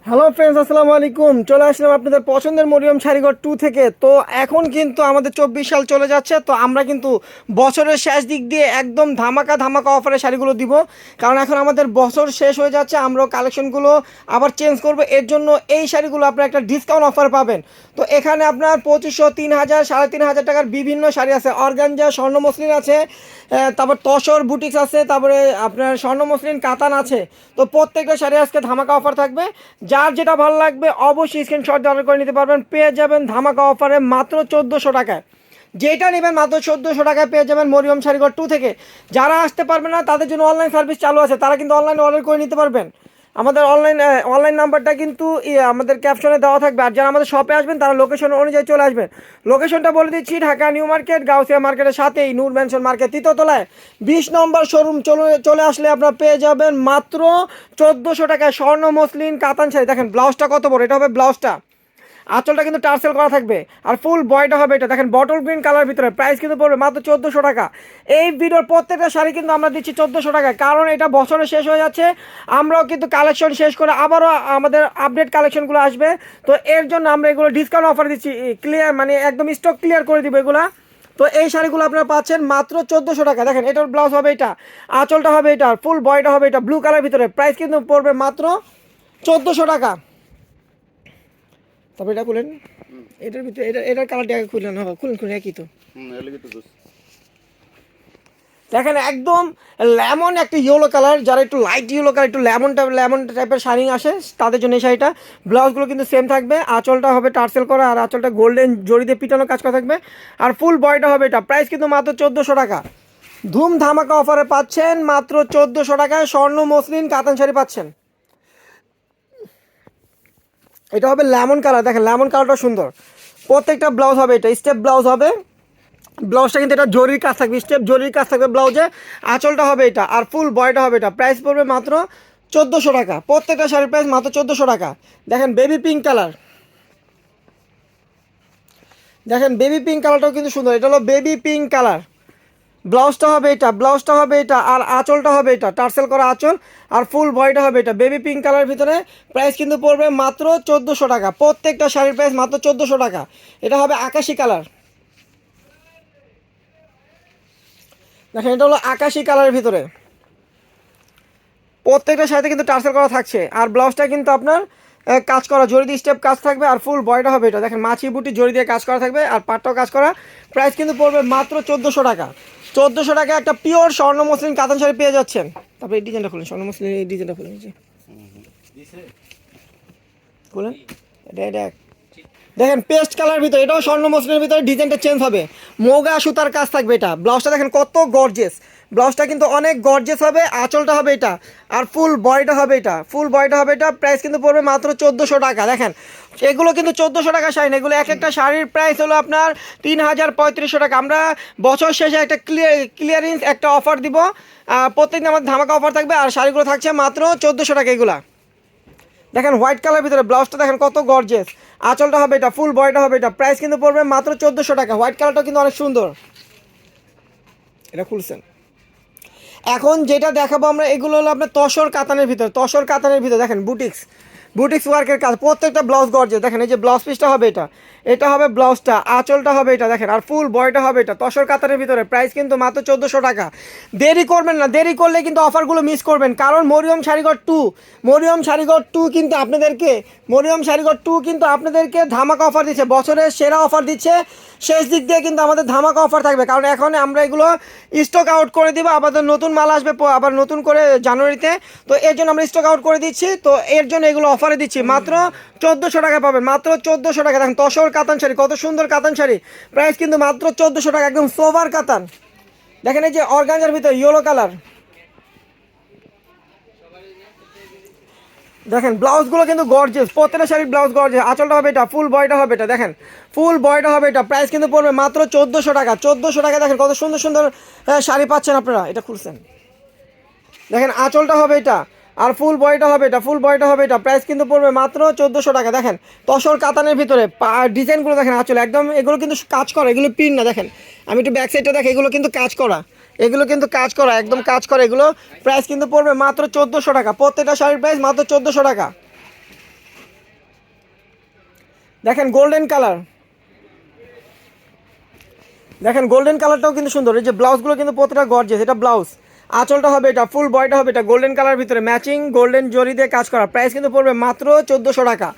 Hello friends, আসসালামু আলাইকুম। চলে আসলাম আপনাদের পছন্দের মরিয়ম শাড়িঘর 2 থেকে। তো এখন কিন্তু আমাদের 24 সাল চলে যাচ্ছে, তো আমরা কিন্তু বছরের শেষ দিক দিয়ে একদম ধামাকা ধামাকা অফারে শাড়িগুলো দিব। কারণ এখন আমাদের বছর শেষ হয়ে যাচ্ছে, আমরা কালেকশনগুলো আবার চেঞ্জ করব। এর জন্য এই শাড়িগুলো আপনার একটা ডিসকাউন্ট অফার পাবেন। তো এখানে আপনার 2500, 3000, 3500 টাকার বিভিন্ন শাড়ি আছে। অর্গানজা, স্বর্ণ মসলিন আছে, তারপর তসর বুটিক্স আছে, তারপরে আপনার স্বর্ণ মসলিন কাতান আছে। তো প্রত্যেকটা শাড়ি আজকে ধামাকা অফার থাকবে। যার যেটা ভালো লাগবে অবশ্যই স্ক্রিনশট দিয়ে অর্ডার করে নিতে পারবেন। পেয়ে যাবেন ধামাকা অফারে মাত্র 1400 টাকায়। যেটা নেবেন মাত্র 1400 টাকায় পেয়ে যাবেন মরিয়ম শাড়িঘর 2 থেকে। যারা আসতে পারবে না তাদের জন্য অনলাইন সার্ভিস চালু আছে, তারা কিন্তু অনলাইনে অর্ডার করে নিতে পারবেন। আমাদের অনলাইন নাম্বারটা কিন্তু আমাদের ক্যাপশনে দেওয়া থাকবে। আর যারা আমাদের শপে আসবেন তারা লোকেশন অনুযায়ী চলে আসবেন। লোকেশনটা বলে দিচ্ছি, ঢাকা নিউ মার্কেট, গাউসিয়া মার্কেটের সাথেই নূর ম্যানশন মার্কেট, তৃতীয়তলায় 20 নম্বর শোরুম। চলে আসলে আপনারা পেয়ে যাবেন মাত্র 1400 টাকায় স্বর্ণ মসলিন কাতান শাড়ি। দেখেন ব্লাউজটা কত বড়, এটা হবে ব্লাউজটা। আঁচলটা কিন্তু টার্সেল করা থাকবে, আর ফুল বয়টা হবে এটা। দেখেন বটল গ্রিন কালার ভিতরে, প্রাইস কিন্তু পড়বে মাত্র 1400 টাকা। এই ভিডিওর প্রত্যেকটা শাড়ি কিন্তু আমরা দিচ্ছি 1400 টাকায়, কারণ এটা বছরে শেষ হয়ে যাচ্ছে। আমরাও কিন্তু কালেকশন শেষ করে আবারও আমাদের আপডেট কালেকশনগুলো আসবে। তো এর জন্য আমরা এগুলো ডিসকাউন্ট অফার দিচ্ছি, ক্লিয়ার মানে একদম স্টক ক্লিয়ার করে দিব এগুলা। তো এই শাড়িগুলো আপনারা পাচ্ছেন মাত্র 1400 টাকা। দেখেন এটার ব্লাউজ হবে এটা, আঁচলটা হবে এটা, ফুল বয়টা হবে এটা, ব্লু কালার ভিতরে, প্রাইস কিন্তু পড়বে মাত্র 1400 টাকা। তারপরে এটা খুলেন, এটার ভিতরে এটার কালারটা আগে খুললেন, হবে খুলুন একই তো। দেখেন একদম লেমন একটা ইয়েলো কালার, যারা একটু লাইট ইয়েলো কালার, একটু লেমন টাইপের শাইনিং আসে তাদের জন্য এই শাড়িটা। ব্লাউজগুলো কিন্তু সেম থাকবে, আঁচলটা হবে টার্সেল করা, আর আঁচলটা গোল্ডেন জড়ি দিয়ে পিটানো কাজ করা থাকবে, আর ফুল বয়টা হবে এটা। প্রাইস কিন্তু মাত্র 1400 টাকা। ধুম ধামাকা অফারে পাচ্ছেন মাত্র 1400 টাকায় স্বর্ণ মসলিন কাতান শাড়ি পাচ্ছেন। এটা হবে লেমন কালার, দেখেন লেমন কালারটা সুন্দর। প্রত্যেকটা ব্লাউজ হবে এটা, স্টেপ ব্লাউজ হবে। ব্লাউজটা কিন্তু এটা জরির কাজ থাকবে, স্টেপ জরির কাজ থাকবে ব্লাউজে। আঁচলটা হবে এটা, আর ফুল বয়টা হবে এটা। প্রাইস পড়বে মাত্র 1400 টাকা। প্রত্যেকটা শাড়ির প্রাইস মাত্র 1400 টাকা। দেখেন বেবি পিঙ্ক কালার, দেখেন বেবি পিঙ্ক কালারটাও কিন্তু সুন্দর। এটা হলো বেবি পিঙ্ক কালার। ব্লাউজটা হবে এটা, ব্লাউজটা হবে এটা, আর আঁচলটা হবে এটা, টার্সেল করা আঁচল, আর ফুল বয়টা হবে এটা বেবি পিঙ্ক কালার ভিতরে। প্রাইস কিন্তু পড়বে মাত্র 1400 টাকা। প্রত্যেকটা শাড়ির প্রাইস মাত্র 1400 টাকা। এটা হবে আকাশি কালার, দেখেন এটা হলো আকাশি কালারের ভিতরে। প্রত্যেকটা শাড়িতে কিন্তু টার্সেল করা থাকছে, আর ব্লাউজটা কিন্তু আপনার কাজ করা জড়ি দিয়ে স্টেপ কাজ থাকবে, আর ফুল বয়টা হবে এটা। দেখেন মাছি বুটি জড়ি দিয়ে কাজ করা থাকবে, আর পাটটাও কাজ করা। প্রাইস কিন্তু পড়বে মাত্র 1400 টাকা। 1400 টাকা একটা পিওর স্বর্ণ মসলিন কাতান শাড়ি পেয়ে যাচ্ছেন। তারপরে এই ডিজাইনটা খুলেন, স্বর্ণ মসলিন এই ডিজাইনটা খুলেন, খুলেন এটা এটা দেখেন পেস্ট কালার ভিতরে, এটাও স্বর্ণ মসলিনের ভিতরে, ডিজাইনটা চেঞ্জ হবে। মোগা সুতার কাজ থাকবে এটা। ব্লাউজটা দেখেন কত গর্জেস, ব্লাউজটা কিন্তু অনেক গর্জেস হবে। আঁচলটা হবে এটা, আর ফুল বয়টা হবে এটা, ফুল বয়টা হবে এটা। প্রাইস কিন্তু পড়বে মাত্র 1400 টাকা। দেখেন এগুলো কিন্তু 1400 টাকা শাড়ি না, এগুলো এক একটা শাড়ির প্রাইস হলো আপনার 3000, 3500 টাকা। আমরা বছর শেষে একটা ক্লিয়ারেন্স একটা অফার দিব। প্রত্যেকদিন আমাদের ধামাকা অফার থাকবে, আর শাড়িগুলো থাকছে মাত্র 1400 টাকা এগুলা। দেখেন হোয়াইট কালার ভিতরে, ব্লাউজটা দেখেন কত গর্জেস। আঁচলটা হবে এটা, ফুল বয়টা হবে এটা। প্রাইস কিন্তু পড়বে মাত্র 1400 টাকা। হোয়াইট কালারটা কিন্তু অনেক সুন্দর। এটা খুলছেন। এখন যেটা দেখাবো আমরা, এগুলো হলো আপনার তসর কাতানের ভিতর, তসর কাতানের ভিতর। দেখেন বুটিক্স, বুটিক্স ওয়ার্কের কাজ। প্রত্যেকটা ব্লাউজ গর্জেস। দেখেন এই যে ব্লাউজ পিসটা হবে এটা, এটা হবে ব্লাউজটা, আঁচলটা হবে এটা দেখেন, আর ফুল বয়টা হবে এটা তসর কাতানের ভিতরে। প্রাইস কিন্তু মাত্র 1400 টাকা। দেরি করবেন না, দেরি করলে কিন্তু অফারগুলো মিস করবেন। কারণ মরিয়ম শাড়িঘর 2, মরিয়ম শাড়িঘর 2 কিন্তু আপনাদেরকে, মরিয়ম শাড়িঘর 2 কিন্তু আপনাদেরকে ধামাকা অফার দিচ্ছে, বছরের সেরা অফার দিচ্ছে। শেষ দিক দিয়ে কিন্তু আমাদের ধামাকা অফার থাকবে, কারণ এখন আমরা এগুলো স্টক আউট করে দিব। আমাদের নতুন মাল আসবে আবার নতুন করে জানুয়ারিতে। তো এর জন্য আমরা স্টক আউট করে দিচ্ছি। তো এর জন্য এগুলো অফারে দিচ্ছি, মাত্র 1400 টাকা পাবেন, মাত্র 1400 টাকা। দেখেন তসর কাতান শাড়ি, কত সুন্দর কাতান শাড়ি। প্রাইস কিন্তু মাত্র 1400 টাকা, একদম সোভার কাতান। দেখেন এই যে অর্গানজার ভিতরে ইয়েলো কালার। দেখেন ব্লাউজগুলো কিন্তু গর্জেস, প্রত্যেকটা শাড়ির ব্লাউজ গর্জেস। আঁচলটা হবে এটা, ফুল বয়টা হবে এটা। দেখেন ফুল বয়টা হবে এটা। প্রাইস কিন্তু পড়বে মাত্র 1400 টাকা। 1400 টাকা। দেখেন কত সুন্দর সুন্দর শাড়ি পাচ্ছেন আপনারা। এটা খুলছেন, দেখেন আঁচলটা হবে এটা, আর ফুল বয়টা হবে এটা, ফুল বয়টা হবে এটা। প্রাইস কিন্তু পড়বে মাত্র 1400 টাকা। দেখেন তসর কাতানের ভিতরে ডিজাইনগুলো দেখেন, আঁচল একদম, এগুলো কিন্তু কাজ করা, এগুলো প্রিন্ট না। দেখেন আমি একটু ব্যাক সাইডটা দেখেন, এগুলো কিন্তু কাজ করা, এগুলো কিন্তু কাজ করা, একদম কাজ করা এগুলো। প্রাইস কিন্তু পড়বে মাত্র 1400 টাকা। প্রত্যেকটা শাড়ির প্রাইস মাত্র 1400 টাকা। দেখেন গোল্ডেন কালার, দেখেন গোল্ডেন কালারটাও কিন্তু সুন্দর। এই যে ব্লাউজগুলো কিন্তু প্রতিটা গর্জিয়াস, এটা ব্লাউজ, আঁচলটা হবে এটা, ফুল বডিটা হবে এটা গোল্ডেন কালার ভিতরে ম্যাচিং গোল্ডেন জরি দিয়ে কাজ করা। প্রাইস কিন্তু পড়বে মাত্র 1400 টাকা।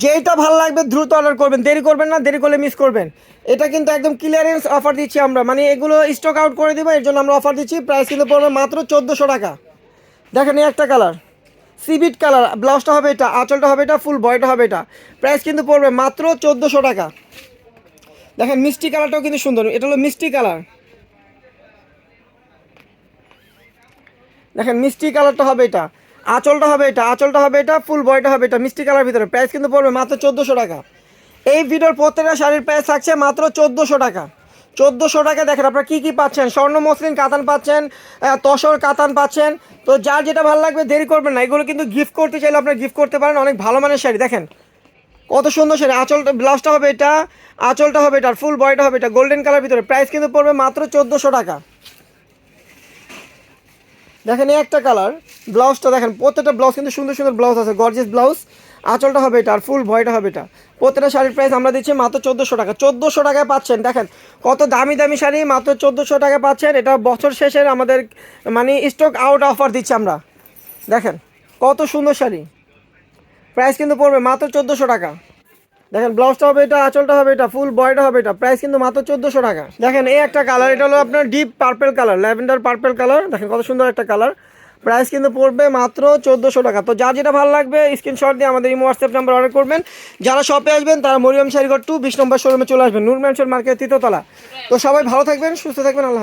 যেইটা ভালো লাগবে দ্রুত অর্ডার করবেন, দেরি করবেন না, দেরি করলে মিস করবেন। এটা কিন্তু একদম ক্লিয়ারেন্স অফার দিচ্ছি আমরা, মানে এগুলো স্টক আউট করে দেবো, এর জন্য আমরা অফার দিচ্ছি। প্রাইস কিন্তু পড়বে মাত্র 1400 টাকা। দেখেন এই একটা কালার, সিবিট কালার, ব্লাউজটা হবে এটা, আঁচলটা হবে এটা, ফুল বডিটা হবে এটা। প্রাইস কিন্তু পড়বে মাত্র 1400 টাকা। দেখেন মিষ্টি কালারটাও কিন্তু সুন্দর, এটা হলো মিষ্টি কালার। দেখেন মিষ্টি কালারটা হবে এটা, আঁচলটা হবে এটা, আঁচলটা হবে এটা, ফুল বডিটা হবে এটা মিষ্টি কালার ভিতরে। প্রাইস কিন্তু পড়বে মাত্র 1400 টাকা। এই ভিডিওর প্রত্যেকটা শাড়ির প্রাইস থাকছে মাত্র 1400 টাকা। 1400 টাকা। দেখেন আপনারা কী কী পাচ্ছেন, স্বর্ণ মসলিন কাতান পাচ্ছেন, তসর কাতান পাচ্ছেন। তো যার যেটা ভালো লাগবে দেরি করবেন না, এগুলো কিন্তু গিফট করতে চাইলে আপনারা গিফট করতে পারেন, অনেক ভালো মানের শাড়ি। দেখেন কত সুন্দর শাড়ি, আঁচলটা ব্লাউজটা হবে এটা, আঁচলটা হবে এটা, আর ফুল বডিটা হবে এটা গোল্ডেন কালার ভিতরে। প্রাইস কিন্তু পড়বে মাত্র 1400 টাকা। দেখেন এই একটা কালার, ব্লাউজটা দেখেন, প্রত্যেকটা ব্লাউজ কিন্তু সুন্দর সুন্দর ব্লাউজ আছে, গর্জিয়াস ব্লাউজ, আঁচলটা হবে এটা, আর ফুল বডিটা হবে এটা। প্রত্যেকটা শাড়ির প্রাইস আমরা দিচ্ছি মাত্র 1400 টাকা। 1400 টাকায় পাচ্ছেন। দেখেন কত দামি দামি শাড়ি মাত্র 1400 টাকায় পাচ্ছেন। এটা বছর শেষের আমাদের মানে স্টক আউট অফার দিচ্ছি আমরা। দেখেন কত সুন্দর শাড়ি, প্রাইস কিন্তু পড়বে মাত্র 1400 টাকা। দেখেন ব্লাউজটা হবে এটা, আঁচলটা হবে এটা, ফুল বডিটা হবে এটা। প্রাইস কিন্তু মাত্র 1400 টাকা। দেখেন এই একটা কালার, এটা হলো আপনার deep purple colour, lavender purple colour. দেখেন কত সুন্দর একটা কালার। প্রাইস কিন্তু পড়বে মাত্র 1400 টাকা। তো যার যেটা ভালো লাগবে স্ক্রিনশট দিয়ে আমাদের ইমো হোয়াটসঅ্যাপ নাম্বার অর্ডার করবেন। যারা শপে আসবেন তারা মরিয়ম শাড়িঘর 2 20 নম্বর শোরুমে চলে আসবেন, নূর ম্যানশন মার্কেট 3য় তলা। তো সবাই ভালো থাকবেন, সুস্থ থাকবেন, আল্লাহ।